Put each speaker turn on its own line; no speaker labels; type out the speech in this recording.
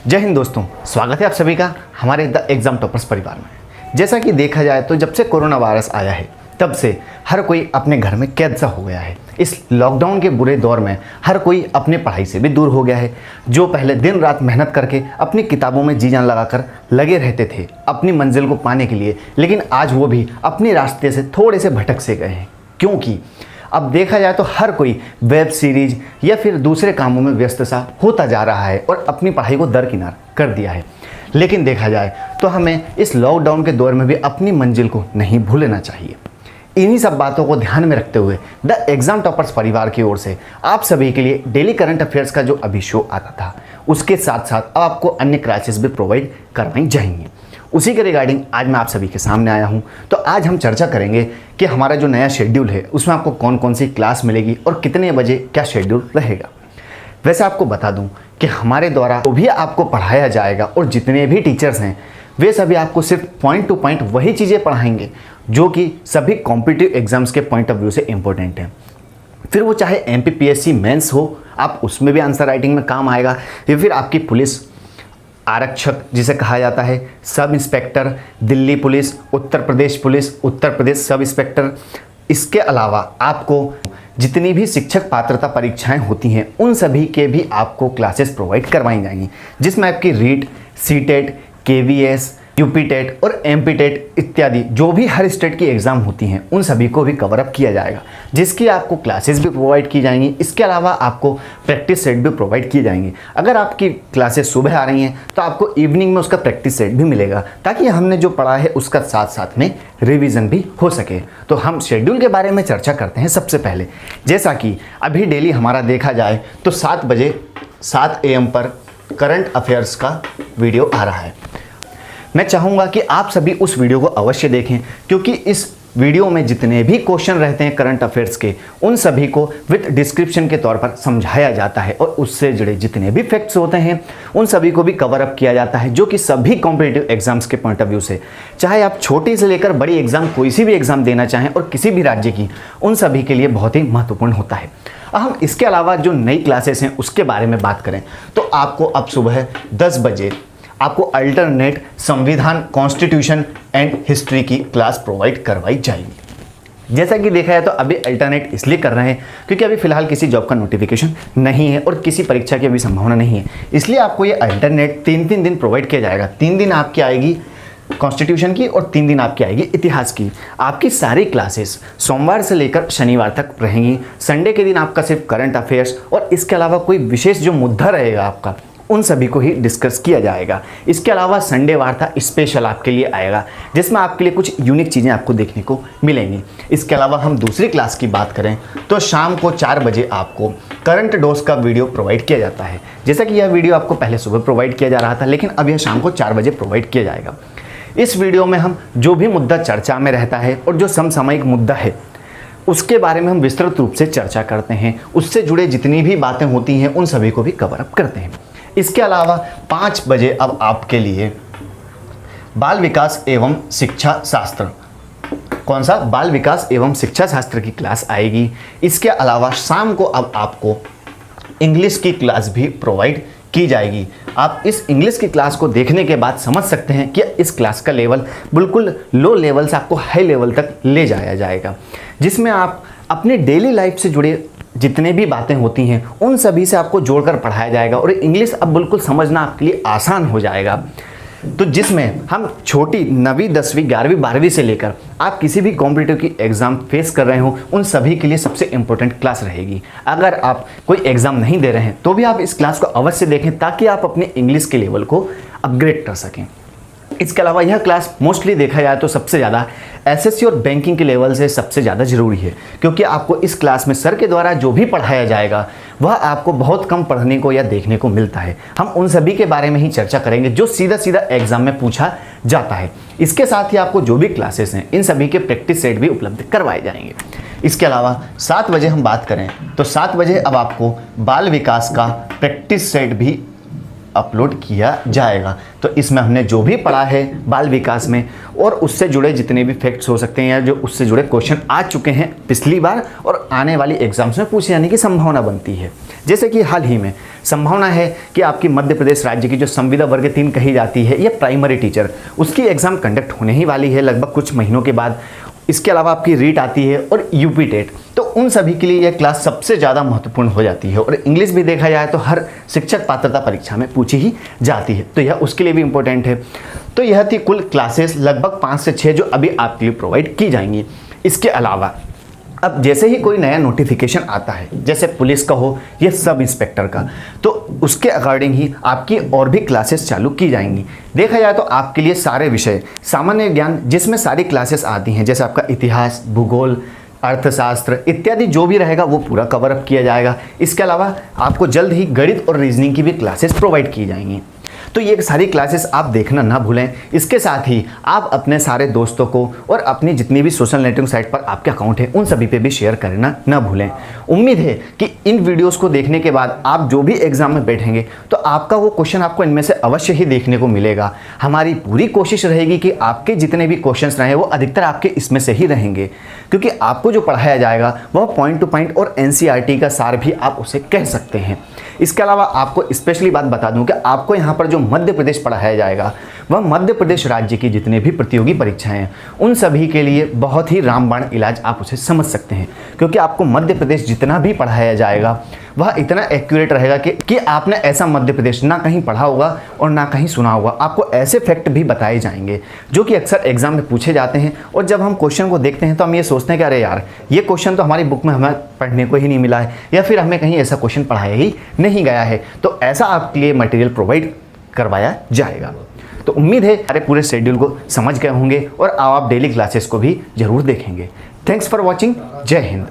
जय हिंद दोस्तों, स्वागत है आप सभी का हमारे द एग्ज़ाम टॉपर्स परिवार में। जैसा कि देखा जाए तो जब से कोरोना वायरस आया है तब से हर कोई अपने घर में कैद सा हो गया है। इस लॉकडाउन के बुरे दौर में हर कोई अपने पढ़ाई से भी दूर हो गया है। जो पहले दिन रात मेहनत करके अपनी किताबों में जी जान लगाकर लगे रहते थे अपनी मंजिल को पाने के लिए, लेकिन आज वो भी अपने रास्ते से थोड़े से भटक से गए हैं। क्योंकि अब देखा जाए तो हर कोई वेब सीरीज या फिर दूसरे कामों में व्यस्त सा होता जा रहा है और अपनी पढ़ाई को दरकिनार कर दिया है। लेकिन देखा जाए तो हमें इस लॉकडाउन के दौर में भी अपनी मंजिल को नहीं भूलना चाहिए। इन्हीं सब बातों को ध्यान में रखते हुए द एग्ज़ाम टॉपर्स परिवार की ओर से आप सभी के लिए डेली करंट अफेयर्स का जो अभी शो आता था उसके साथ साथ अब आपको अन्य क्लासेस भी प्रोवाइड करवाई जाएंगी। उसी के रिगार्डिंग आज मैं आप सभी के सामने आया हूं। तो आज हम चर्चा करेंगे कि हमारा जो नया शेड्यूल है उसमें आपको कौन कौन सी क्लास मिलेगी और कितने बजे क्या शेड्यूल रहेगा। वैसे आपको बता दूं कि हमारे द्वारा जो भी आपको पढ़ाया जाएगा और जितने भी टीचर्स हैं वे सभी आपको सिर्फ पॉइंट टू पॉइंट वही चीज़ें पढ़ाएंगे जो कि सभी कॉम्पिटिटिव एग्जाम्स के पॉइंट ऑफ व्यू से इंपॉर्टेंट हैं। फिर वो चाहे MPPSC मेंस हो, आप उसमें भी आंसर राइटिंग में काम आएगा, या फिर आपकी पुलिस आरक्षक जिसे कहा जाता है, sub inspector, Delhi police, Uttar Pradesh sub inspector. इसके अलावा आपको जितनी भी शिक्षक पात्रता परीक्षाएं होती हैं उन सभी के भी आपको क्लासेस प्रोवाइड करवाई जाएंगी, जिसमें आपकी REET, CTET, KVS, UP TET और MP टेट इत्यादि जो भी हर स्टेट की एग्ज़ाम होती हैं उन सभी को भी कवर अप किया जाएगा, जिसकी आपको क्लासेस भी प्रोवाइड की जाएंगी। इसके अलावा आपको प्रैक्टिस सेट भी प्रोवाइड किए जाएंगे। अगर आपकी क्लासेस सुबह आ रही हैं तो आपको इवनिंग में उसका प्रैक्टिस सेट भी मिलेगा, ताकि हमने जो पढ़ा है उसका साथ साथ में रिवीजन भी हो सके। तो हम शेड्यूल के बारे में चर्चा करते हैं। सबसे पहले जैसा कि अभी डेली हमारा देखा जाए तो 7 बजे 7 AM पर करंट अफेयर्स का वीडियो आ रहा है। मैं चाहूँगा कि आप सभी उस वीडियो को अवश्य देखें, क्योंकि इस वीडियो में जितने भी क्वेश्चन रहते हैं करंट अफेयर्स के उन सभी को विद डिस्क्रिप्शन के तौर पर समझाया जाता है और उससे जुड़े जितने भी फैक्ट्स होते हैं उन सभी को भी कवर अप किया जाता है, जो कि सभी कॉम्पिटिटिव एग्जाम्स के पॉइंट ऑफ व्यू से, चाहे आप छोटी से लेकर बड़ी एग्जाम कोई सी भी एग्जाम देना चाहें और किसी भी राज्य की, उन सभी के लिए बहुत ही महत्वपूर्ण होता है। हम इसके अलावा जो नई क्लासेस हैं उसके बारे में बात करें तो आपको अब सुबह 10 बजे आपको अल्टरनेट संविधान, कॉन्स्टिट्यूशन एंड हिस्ट्री की क्लास प्रोवाइड करवाई जाएगी। जैसा कि देखा है तो अभी अल्टरनेट इसलिए कर रहे हैं क्योंकि अभी फिलहाल किसी जॉब का नोटिफिकेशन नहीं है और किसी परीक्षा की अभी संभावना नहीं है, इसलिए आपको ये अल्टरनेट 3-3 दिन प्रोवाइड किया जाएगा। 3 दिन आपकी आएगी कॉन्स्टिट्यूशन की और 3 दिन आपकी आएगी इतिहास की। आपकी सारी क्लासेस सोमवार से लेकर शनिवार तक रहेंगी। संडे के दिन आपका सिर्फ करंट अफेयर्स और इसके अलावा कोई विशेष जो मुद्दा रहेगा आपका उन सभी को ही डिस्कस किया जाएगा। इसके अलावा संडे वार्ता स्पेशल आपके लिए आएगा, जिसमें आपके लिए कुछ यूनिक चीज़ें आपको देखने को मिलेंगी। इसके अलावा हम दूसरी क्लास की बात करें तो शाम को 4 बजे आपको करंट डोज का वीडियो प्रोवाइड किया जाता है। जैसा कि यह वीडियो आपको पहले सुबह प्रोवाइड किया जा रहा था, लेकिन अब यह शाम को 4 बजे प्रोवाइड किया जाएगा। इस वीडियो में हम जो भी मुद्दा चर्चा में रहता है और जो समसामयिक मुद्दा है उसके बारे में हम विस्तृत रूप से चर्चा करते हैं। उससे जुड़े जितनी भी बातें होती हैं उन सभी को भी कवर अप करते हैं। इसके अलावा 5 बजे अब आपके लिए बाल विकास एवं शिक्षा शास्त्र, कौन सा, बाल विकास एवं शिक्षा शास्त्र की क्लास आएगी। इसके अलावा शाम को अब आपको इंग्लिश की क्लास भी प्रोवाइड की जाएगी। आप इस इंग्लिश की क्लास को देखने के बाद समझ सकते हैं कि इस क्लास का लेवल बिल्कुल लो लेवल से आपको हाई लेवल तक ले जाया जाएगा, जिसमें आप अपने डेली लाइफ से जुड़े जितने भी बातें होती हैं उन सभी से आपको जोड़कर पढ़ाया जाएगा और इंग्लिश अब बिल्कुल समझना आपके लिए आसान हो जाएगा। तो जिसमें हम छोटी 9वीं 10वीं 11वीं 12वीं से लेकर आप किसी भी कॉम्पिटिटिव की एग्ज़ाम फेस कर रहे हो उन सभी के लिए सबसे इम्पोर्टेंट क्लास रहेगी। अगर आप कोई एग्ज़ाम नहीं दे रहे हैं तो भी आप इस क्लास को अवश्य देखें, ताकि आप अपने इंग्लिश के लेवल को अपग्रेड कर सकें। इसके अलावा यह क्लास मोस्टली देखा जाए तो सबसे ज़्यादा SSC और बैंकिंग के लेवल से सबसे ज़्यादा ज़रूरी है, क्योंकि आपको इस क्लास में सर के द्वारा जो भी पढ़ाया जाएगा वह आपको बहुत कम पढ़ने को या देखने को मिलता है। हम उन सभी के बारे में ही चर्चा करेंगे जो सीधा सीधा एग्जाम में पूछा जाता है। इसके साथ ही आपको जो भी क्लासेस हैं इन सभी के प्रैक्टिस सेट भी उपलब्ध करवाए जाएंगे। इसके अलावा 7 बजे हम बात करें तो 7 बजे अब आपको बाल विकास का प्रैक्टिस सेट भी अपलोड किया जाएगा। तो इसमें हमने जो भी पढ़ा है बाल विकास में और उससे जुड़े जितने भी फैक्ट्स हो सकते हैं या जो उससे जुड़े क्वेश्चन आ चुके हैं पिछली बार और आने वाली एग्जाम्स में पूछे जाने की संभावना बनती है। जैसे कि हाल ही में संभावना है कि आपकी मध्य प्रदेश राज्य की जो संविदा वर्ग 3 कही जाती है या प्राइमरी टीचर, उसकी एग्ज़ाम कंडक्ट होने ही वाली है लगभग कुछ महीनों के बाद। इसके अलावा आपकी रीट आती है और यूपी टेट, तो उन सभी के लिए यह क्लास सबसे ज़्यादा महत्वपूर्ण हो जाती है। और इंग्लिश भी देखा जाए तो हर शिक्षक पात्रता परीक्षा में पूछी ही जाती है, तो यह उसके लिए भी इम्पोर्टेंट है। तो यह थी कुल क्लासेस लगभग 5 से 6 जो अभी आपके लिए प्रोवाइड की जाएंगी। इसके अलावा अब जैसे ही कोई नया नोटिफिकेशन आता है, जैसे पुलिस का हो या सब इंस्पेक्टर का, तो उसके अकॉर्डिंग ही आपकी और भी क्लासेस चालू की जाएंगी। देखा जाए तो आपके लिए सारे विषय, सामान्य ज्ञान जिसमें सारी क्लासेस आती हैं, जैसे आपका इतिहास, भूगोल, अर्थशास्त्र इत्यादि जो भी रहेगा वो पूरा कवर अप किया जाएगा। इसके अलावा आपको जल्द ही गणित और रीजनिंग की भी क्लासेस प्रोवाइड की जाएंगी। तो ये सारी क्लासेस आप देखना ना भूलें। इसके साथ ही आप अपने सारे दोस्तों को और अपनी जितनी भी सोशल नेटवर्किंग साइट पर आपके अकाउंट है उन सभी पे भी शेयर करना ना भूलें। उम्मीद है कि इन वीडियोस को देखने के बाद आप जो भी एग्जाम में बैठेंगे तो आपका वो क्वेश्चन आपको इनमें से अवश्य ही देखने को मिलेगा। हमारी पूरी कोशिश रहेगी कि आपके जितने भी क्वेश्चंस रहे वो अधिकतर आपके इसमें से ही रहेंगे, क्योंकि आपको जो पढ़ाया जाएगा वह पॉइंट टू पॉइंट और NCERT का सार भी आप उसे कह सकते हैं। इसके अलावा आपको स्पेशली बात बता दूं कि आपको यहाँ पर जो मध्य प्रदेश पढ़ाया जाएगा वह मध्य प्रदेश राज्य की जितने भी प्रतियोगी परीक्षाएं हैं उन सभी के लिए बहुत ही रामबाण इलाज आप उसे समझ सकते हैं, क्योंकि आपको मध्य प्रदेश जितना भी पढ़ाया जाएगा वह इतना एक्यूरेट रहेगा कि आपने ऐसा मध्य प्रदेश ना कहीं पढ़ा होगा और ना कहीं सुना होगा। आपको ऐसे फैक्ट भी बताए जाएंगे जो कि अक्सर एग्जाम में पूछे जाते हैं, और जब हम क्वेश्चन को देखते हैं तो हम ये सोचते हैं कि अरे यार ये क्वेश्चन तो हमारी बुक में हमें पढ़ने को ही नहीं मिला है या फिर हमें कहीं ऐसा क्वेश्चन पढ़ाया ही नहीं गया है। तो ऐसा आपके लिए मटेरियल प्रोवाइड करवाया जाएगा। तो उम्मीद है हमारे पूरे शेड्यूल को समझ गए होंगे और आप डेली क्लासेस को भी जरूर देखेंगे। Thanks for watching. जय हिंद।